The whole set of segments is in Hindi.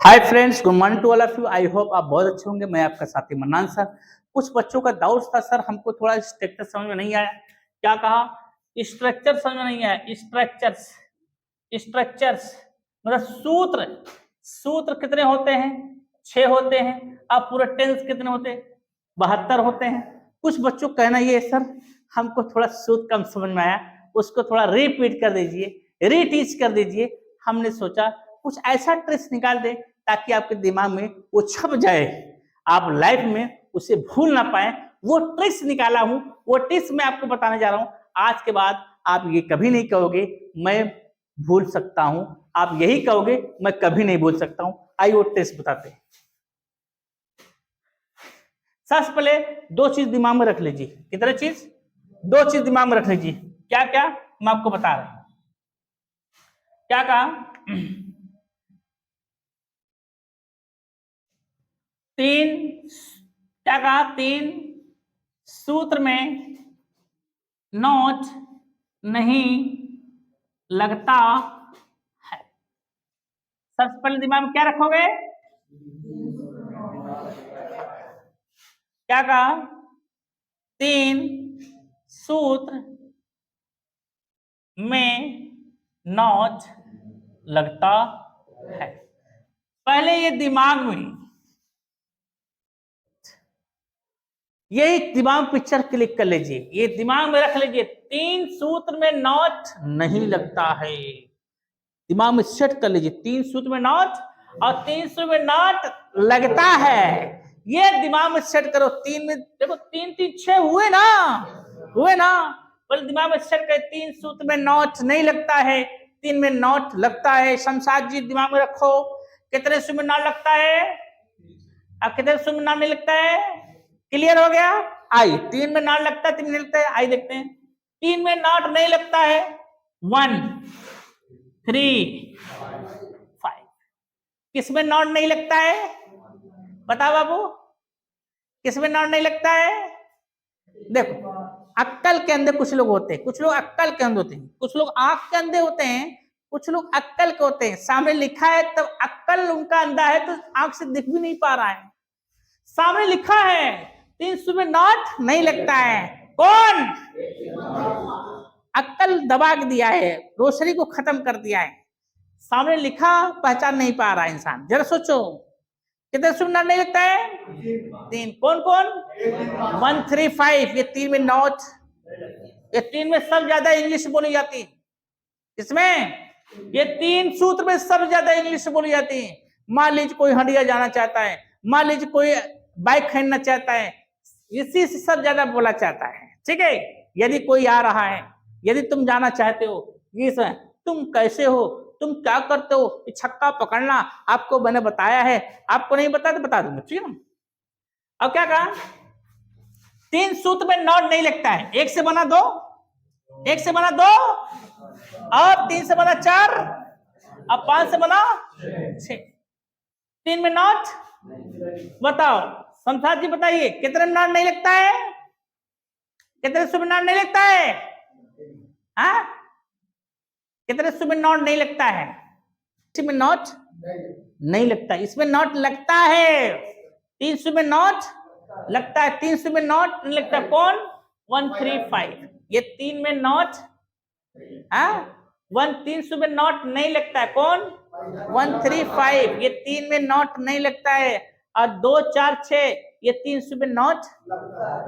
Hi friends, good morning to all of you. I hope आप बहुत अच्छे होंगे। मैं आपका साथी मन्नान सर। कुछ बच्चों का डाउट था, सर हमको थोड़ा स्ट्रक्चर समझ में नहीं आया। क्या कहा? स्ट्रक्चर समझ में नहीं आया। स्ट्रक्चर्स स्ट्रक्चर्स मतलब सूत्र। सूत्र कितने होते हैं? 6 होते हैं। अब पूरे टेंस कितने होते हैं? 72 होते हैं। कुछ बच्चों का कहना ये है, सर हमको थोड़ा सूत्र कम समझ में आया, उसको थोड़ा रिपीट कर दीजिए, रीटीच कर दीजिए। हमने सोचा कुछ ऐसा ट्रिक्स निकाल दे ताकि आपके दिमाग में वो छप जाए, आप लाइफ में उसे भूल ना पाए। वो ट्रिक्स निकाला हूं, वो ट्रिक्स मैं आपको बताने जा रहा हूं। आज के बाद आप ये कभी नहीं कहोगे मैं भूल सकता हूं, आप यही कहोगे मैं कभी नहीं भूल सकता हूं। आइए वो ट्रिक्स बताते हैं। सबसे पहले 2 चीज दिमाग में रख लीजिए। कितने चीज? 2 चीज दिमाग में रख लीजिए। क्या क्या हम आपको बता रहे हैं। क्या कहा? 3 क्या कहा? 3 सूत्र में नोट नहीं लगता है। सबसे पहले दिमाग में क्या रखोगे? क्या कहा? 3 सूत्र में नोट लगता है। पहले ये दिमाग में, यही दिमाग पिक्चर क्लिक कर लीजिए, ये दिमाग में रख लीजिए। 3 सूत्र में नोट नहीं लगता है। दिमाग में सेट कर लीजिए 3 सूत्र में नोट और 3 सूत्र में नोट लगता है। ये दिमाग में सेट करो। 3 में देखो 3 3 6 हुए ना, हुए ना। पहले दिमाग में सेट कर। 3 सूत्र में नोट नहीं लगता है, 3 में नोट लगता है। शमशाद जी दिमाग में रखो। कितने सूत्र में नोट लगता है और कितने सूत्र में नोट नहीं लगता है? क्लियर हो गया? आई 3 में नोट लगता है, 3 में नहीं लगता है। आई देखते हैं। 3 में नोट नहीं लगता है 1 3 5। किसमें नॉट नहीं लगता है? बताओ बाबू, किसमें नॉट नहीं लगता है? देखो, अक्कल के अंधे कुछ लोग होते हैं, कुछ लोग अक्कल के अंधे होते हैं, कुछ लोग आंख के अंधे होते हैं, कुछ लोग अक्कल के होते हैं। सामने लिखा है तब अक्कल उनका अंधा है तो आंख से दिख भी नहीं पा रहा है। सामने लिखा है 300 में नॉट नहीं लगता है। कौन? अक्कल दबा दिया है, रोशनी को खत्म कर दिया है। सामने लिखा पहचान नहीं पा रहा इंसान। जरा सोचो कितने सुनना नहीं लगता है? 3। कौन कौन? 1 3 5। ये 3 में नॉट, ये 3 में सब ज्यादा इंग्लिश बोली जाती है। इसमें ये 3 सूत्र में सब ज्यादा इंग्लिश बोली जाती है। मान लीजिए कोई हंडिया जाना चाहता है, मान लीजिए कोई बाइक खरीदना चाहता है, इसी से सब ज्यादा बोला चाहता है। ठीक है? यदि कोई आ रहा है, यदि तुम जाना चाहते हो, ये तुम कैसे हो, तुम क्या करते हो, छक्का पकड़ना आपको मैंने बताया है, आपको नहीं बताया तो बता दूंगा। ठीक है? अब क्या कहा? 3 सूत्र में नॉट नहीं लगता है। 1 से बना 2, 1 से बना 2, अब 3 से बना 4, अब 5 से बना 6। 3 में नॉट बताओ। संसार जी बताइए कितने नॉट नहीं लगता है? कितने सूत्र में नॉट नहीं लगता है? हाँ, कितने सूत्र में नॉट नहीं लगता है? इसमें नॉट नहीं लगता, इसमें नॉट लगता है। 300 में नॉट लगता है, 300 में नॉट नहीं लगता। कौन? 1 3 5। ये 3 में नॉट, हाँ 1 300 में नॉट नहीं लगता है। कौन? 1 3 5। ये 3 में नॉट नहीं लगता है। और 2 4 6 ये 300 में नॉट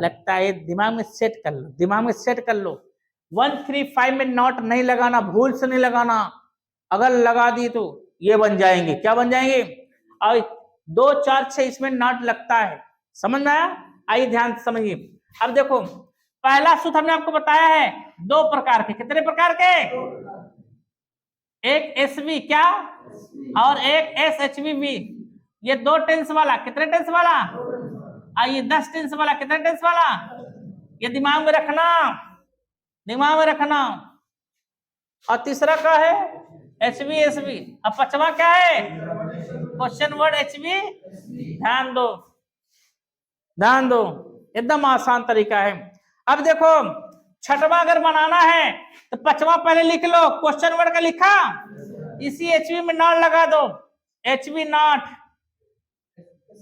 लगता है। दिमाग में सेट कर लो, दिमाग में सेट कर लो। 1 3 5 में नॉट नहीं लगाना, भूल से नहीं लगाना। अगर लगा दी तो ये बन जाएंगे, क्या बन जाएंगे? और 2 4 6 इसमें नॉट लगता है। समझ में आया? आइए ध्यान से समझिए। अब देखो, पहला सूत्र हमने आपको बताया है 2 प्रकार के। कितने प्रकार के? एक एसवी क्या और एक एसएचवी। ये 2 टेंस वाला। कितने टेंस वाला? आइए 10 टेंस वाला। कितने टेंस वाला? ये दिमाग में रखना, दिमाग में रखना। और तीसरा क्या है? H V S V. अब 5वां क्या है? Question word H V. ध्यान दो, ध्यान दो, एकदम आसान तरीका है। अब देखो, 6वां अगर बनाना है तो 5वां पहले लिख लो। क्वेश्चन वर्ड का लिखा, इसी एचवी में नॉट लगा दो। HB not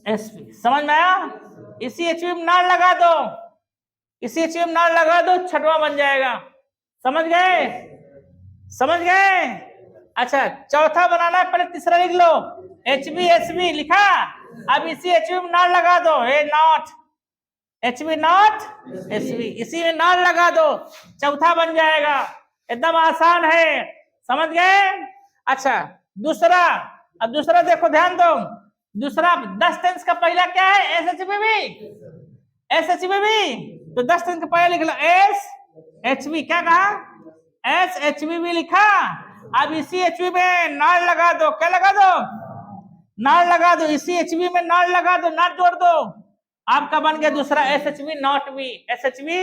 SP। समझ में आया? इसी HB में नॉट लगा दो, इसी HB में नॉट लगा दो, छठवां बन जाएगा। समझ गए? समझ गए? अच्छा, चौथा बनाना है, पहले तीसरा लिख लो। HB SB लिखा, अब इसी HB में नॉट लगा दो, ए नॉट HB नॉट SB, इसी में नॉट लगा दो, चौथा बन जाएगा। एकदम आसान है। समझ गए? अच्छा, दूसरा, अब दूसरा देखो, ध्यान दो। दूसरा 10 टेंस का पहला क्या है? SHBB, SHBB। तो 10 टेंस का पहला लिख लो, SHB। क्या कहा? SHBB लिखा, अब इसी HB में नॉट लगा दो। क्या लगा दो? नॉट लगा दो, इसी HB में नॉट लगा दो, नॉट जोड़ दो, आपका बन गया दूसरा SHB नॉट B। SHB।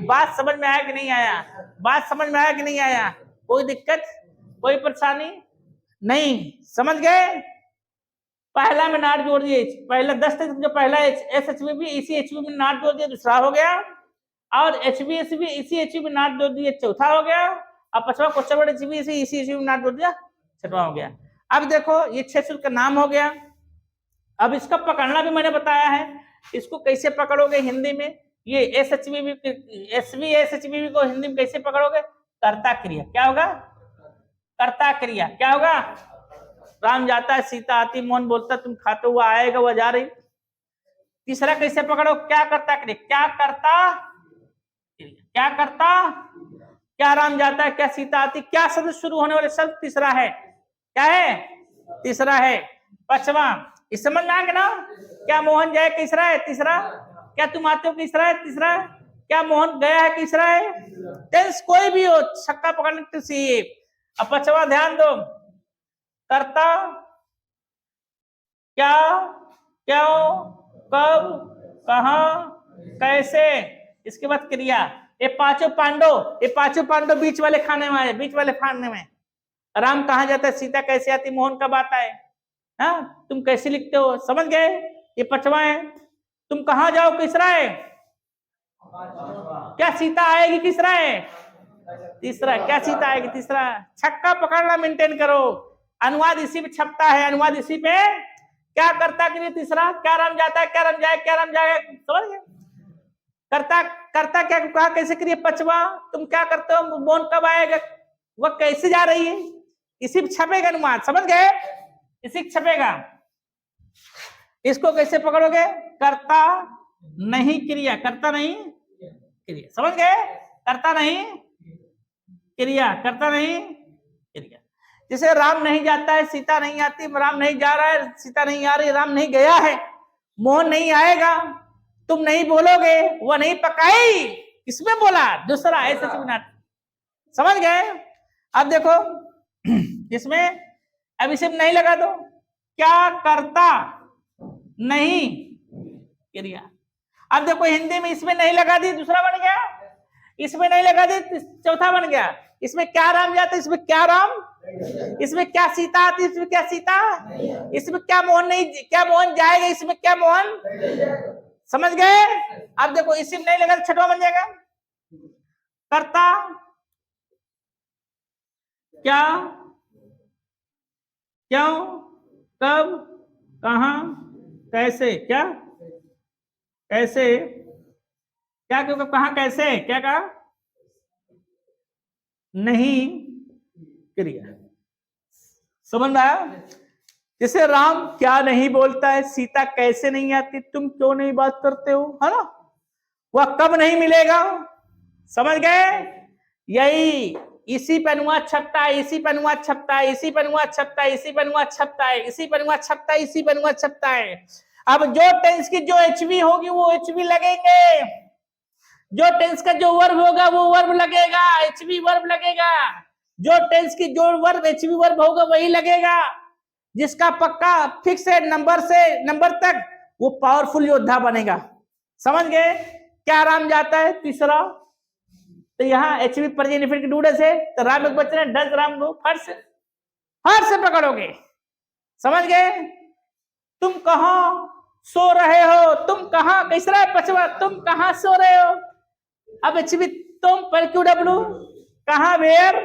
बात समझ में आया कि नहीं आया? बात समझ में आया कि नहीं आया? कोई दिक्कत, कोई परेशानी नहीं? समझ गए? पहला में नॉट जोड़ दिए, पहला 10 तक जो पहला SHB इसी HB में नॉट जोड़ दिया, दूसरा हो गया। और HB SB इसी HB में नॉट जोड़ दिए, चौथा हो गया। अब पांचवा क्वेश्चन HB इसी HB में नॉट जोड़ दिया, छठवां हो गया। अब देखो, ये 6 सूत्र का नाम हो गया। अब इसका पकड़ना भी मैंने बताया है, इसको कैसे पकड़ोगे हिंदी में। ये SHBB SB SHBB को हिंदी में कैसे पकड़ोगे? कर्ता क्रिया। क्या होगा? कर्ता क्रिया। क्या होगा? राम जाता है, सीता आती, मोहन बोलता तुम खाते हुआ आएगा, वह जा रही। तीसरा कैसे पकड़ो? क्या कर्ता क्रिया, क्या करता क्रिया, क्या करता, क्या राम जाता है, क्या सीता आती, क्या शब्द शुरू होने वाले शब्द तीसरा है। क्या है? तीसरा है। पांचवा, इस समझ में आएगा ना? क्या मोहन जाए तीसरा है, तीसरा। क्या तुम आते हो तीसरा है, तीसरा। क्या मोहन गया है, तीसरा है। टेंस कोई भी हो, छक्का पकड़ने के चाहिए। अब पांचवा ध्यान दो, कर्ता, क्या, क्यों, कब, कहाँ, कैसे। इसके बाद क्रिया। ये पांचों पांडव बीच वाले खाने में आए, बीच वाले खाने में। राम कहाँ जाता है, सीता कैसे आती, मोहन कब आता है। हाँ, तुम कैसे लिखते हो? समझ गए? ये पांचवा है। तुम कहाँ जाओ, किसरा है। क्या सीता आएगी, किसरा है, तीसरा। क्या सीता आएगी, तीसरा। छक्का पकड़ना मेंटेन करो। अनुवाद इसी पे छपता है, अनुवाद इसी पे। क्या करता के लिए तीसरा, क्या राम जाता है, क्या राम जाए, क्या राम जाए। समझ गए? करता, करता क्या कहा, कैसे करिए। पांचवा, तुम क्या करते हो, मोहन कब आएगा, वह कैसे जा रही है, इसी पे छपेगा अनुवाद। समझ गए? इसी छपेगा। इसको कैसे पकड़ोगे? कर्ता नहीं क्रिया, कर्ता नहीं क्रिया। समझ गए? कर्ता नहीं क्रिया, कर्ता नहीं क्रिया। जैसे राम नहीं जाता है, सीता नहीं आती, राम नहीं जा रहा है, सीता नहीं आ रही, राम नहीं गया है, मोहन नहीं आएगा, तुम नहीं बोलोगे, वह नहीं पकाई, किसमें बोला, दूसरा ऐसे नाट। समझ गए? अब देखो इसमें, अब इसे नहीं लगा दो, क्या करता नहीं क्रिया। अब देखो हिंदी में इसमें नहीं लगा दी, दूसरा बन गया। इसमें नहीं लगा दी, चौथा बन गया। इसमें क्या राम जाता, इसमें क्या राम, इसमें क्या सीता आती, इसमें क्या सीता, इसमें क्या मोहन नहीं, क्या मोहन जाएगा, इसमें क्या मोहन। समझ गए? अब देखो इसी में नहीं लगा, छठवा बन जाएगा। कर्ता, क्या, क्यों, कब, कहां, कैसे। क्या, कैसे, क्या, क्यों, कब, कहां, कैसे। क्या कहा? नहीं क्रिया। समझ में आया? जैसे राम क्या नहीं बोलता है, सीता कैसे नहीं आती, तुम क्यों नहीं बात करते हो, है ना। वह कब नहीं मिलेगा। समझ गए? यही इसी पे अनुवाद छपता है, इसी पे अनुवाद छपता है, इसी पे अनुवाद छपता है, इसी पे अनुवाद छपता है, इसी पे अनुवाद छपता है, इसी पे अनुवाद छपता है। अब जो टेंस की जो एचवी होगी वो एचवी लगेंगे, जो टेंस का जो वर्ब होगा वो वर्ब लगेगा, एचवी वर्ब लगेगा। जो टेंस की जो वर्ब एचवी वर्ब होगा वही लगेगा। जिसका पक्का फिक्स है नंबर से नंबर तक, वो पावरफुल योद्धा बनेगा। समझ गए? क्या राम जाता है, तीसरा। तो यहाँ एचवी प्रेजेंट डूडे से तो राम एक बच रहे, डज राम गो, फर्स्ट से पकड़ोगे। समझ गए? तुम कहां सो रहे हो, तुम कहां, कैसा है पचवा, तुम कहां सो रहे हो। अब एचवी तुम पर क्यू डब्ल्यू, कहां वेयर।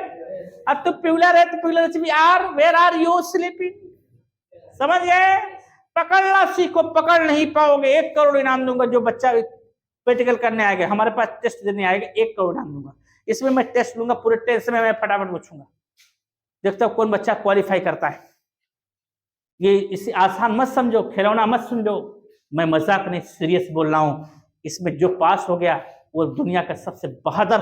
अब तुम प्यूलर है तो plural H V are, where are you sleeping. समझ गए? पकड़ना सीखो, पकड़ नहीं पाओगे 1 करोड़ इनाम दूंगा। जो बच्चा प्रैक्टिकल करने आएगा, हमारे पास टेस्ट देने आएगा, 1 करोड़ इनाम दूंगा। इसमें मैं टेस्ट लूंगा, पूरे टेस्ट में मैं फटाफट पूछूंगा, देखता हूं कौन बच्चा क्वालिफाई करता है। ये इसे आसान मत समझो, खिलौना मत समझो, मैं मजाक नहीं सीरियस बोल रहा हूं। इसमें जो पास हो गया वो दुनिया का सबसे बहादुर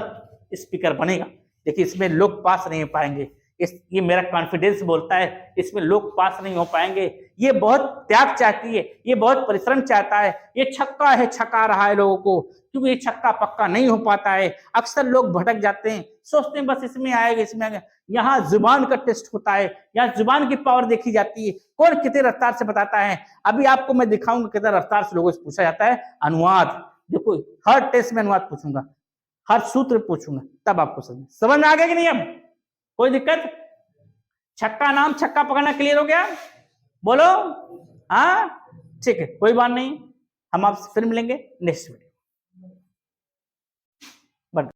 स्पीकर बनेगा। देखिए इसमें लोग पास नहीं हो पाएंगे, ये मेरा कॉन्फिडेंस बोलता है, इसमें लोग पास नहीं हो पाएंगे। ये बहुत त्याग चाहती है, ये बहुत परिश्रम चाहता है। ये छक्का है, छका रहा है लोगों को, क्योंकि ये छक्का पक्का नहीं हो पाता है। अक्सर लोग भटक जाते हैं, सोचते हैं बस इसमें आएगा, इसमें आएगा। यहाँ जुबान का टेस्ट होता है, यहाँ जुबान की पावर देखी जाती है, कौन कितने रफ्तार से बताता है। अभी आपको मैं दिखाऊंगा कितना रफ्तार से लोगों से पूछा जाता है अनुवाद। देखो हर टेस्ट में अनुवाद पूछूंगा, हर सूत्र पूछूंगा, तब आपको समझ में आ गया कि नहीं? अब कोई दिक्कत? छक्का नाम छक्का पकड़ना क्लियर हो गया? बोलो हाँ, ठीक है, कोई बात नहीं। हम आपसे फिर मिलेंगे नेक्स्ट वीडियो।